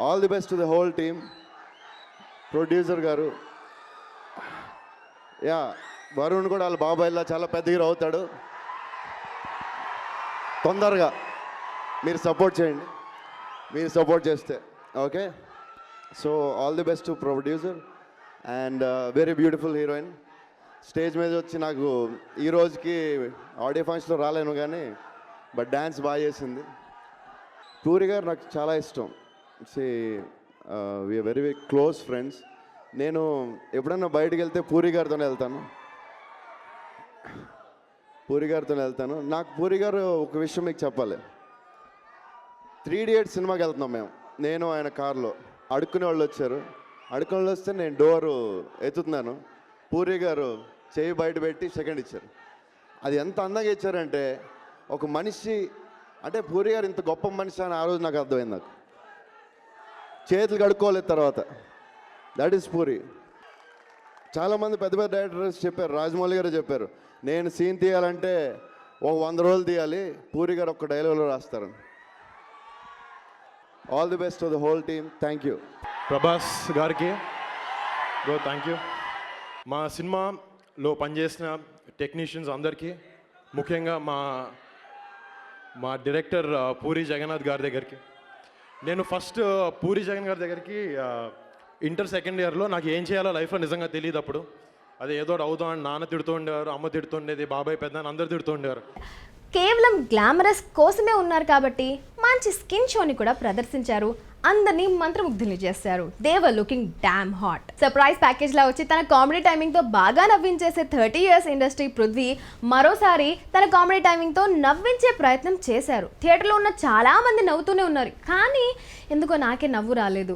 All the best to the whole team. Producer గారు, yeah Varun కూడా వాళ్ళ బాబాయ్లా చాలా పెద్ద హీరో అవుతాడు. తొందరగా మీరు సపోర్ట్ చేయండి, మీరు సపోర్ట్ చేస్తే okay. So all the best to producer and very beautiful heroine. Stage మీద వచ్చి నాకు ఈ రోజుకి ఆడియో ఫంక్షన్లో రాలేను కానీ బట్ డ్యాన్స్ బాగా చేసింది. పూరి గారు నాకు చాలా ఇష్టం. We're very very close friends. నేను ఎప్పుడన్నా బయటకు వెళ్తే పూరి గారితోనే వెళ్తాను. నాకు పూరి గారు ఒక విషయం మీకు చెప్పాలి. 3 Idiots సినిమాకి వెళ్తున్నాం మేము, నేను ఆయన కార్లో. అడుక్కునే వాళ్ళు వచ్చారు. అడుక్కునే వాళ్ళు వస్తే నేను డోరు ఎత్తుతున్నాను. పూరి గారు చేయి బయట పెట్టి సెకండ్ ఇచ్చారు. అది ఎంత అందంగా ఇచ్చారంటే ఒక మనిషి అంటే పూరి గారు ఇంత గొప్ప మనిషి అని ఆ రోజు నాకు అర్థమైంది. నాకు చేతులు కడుక్కోలేదు తర్వాత. That is puri. చాలామంది పెద్ద పెద్ద డైరెక్టర్స్ చెప్పారు, రాజమౌళి గారు చెప్పారు, నేను సీన్ తీయాలంటే ఒక 100 రోజులు తీయాలి, పూరి గారు ఒక్క డైలాగ్లో రాస్తారు. All the best to the whole team. Thank you. Prabhas గారికి బ్రో థ్యాంక్ యూ. మా సినిమాలో పనిచేసిన టెక్నీషియన్స్ అందరికీ, ముఖ్యంగా మా డైరెక్టర్ పూరి జగన్నాథ్ గారి దగ్గరికి. నేను ఫస్ట్ పూరి జగన్ గారి దగ్గరికి ఇంటర్ సెకండ్ ఇయర్లో నాకు ఏం చేయాలో లైఫ్లో నిజంగా తెలియదు. అప్పుడు అది ఏదో అవుదాం అని నాన్న తిడుతూ ఉండేవారు, అమ్మ తిడుతుండేది, బాబాయ్ పెద్ద అందరు తిడుతూ ఉండేవారు. కేవలం గ్లామరస్ కోసమే ఉన్నారు కాబట్టి మంచి స్కిన్ షోని కూడా ప్రదర్శించారు. అందరినీ మంత్రముగ్ధుల్ని చేశారు. They were looking damn hot. Surprise package లా వచ్చి తన కామెడీ టైమింగ్ తో బాగా నవ్వించేసే 30 years ఇండస్ట్రీ పృథ్వీ మరోసారి తన కామెడీ టైమింగ్ తో నవ్వించే ప్రయత్నం చేశారు. థియేటర్లో ఉన్న చాలా మంది నవ్వుతూనే ఉన్నారు, కానీ ఎందుకో నాకే నవ్వు రాలేదు.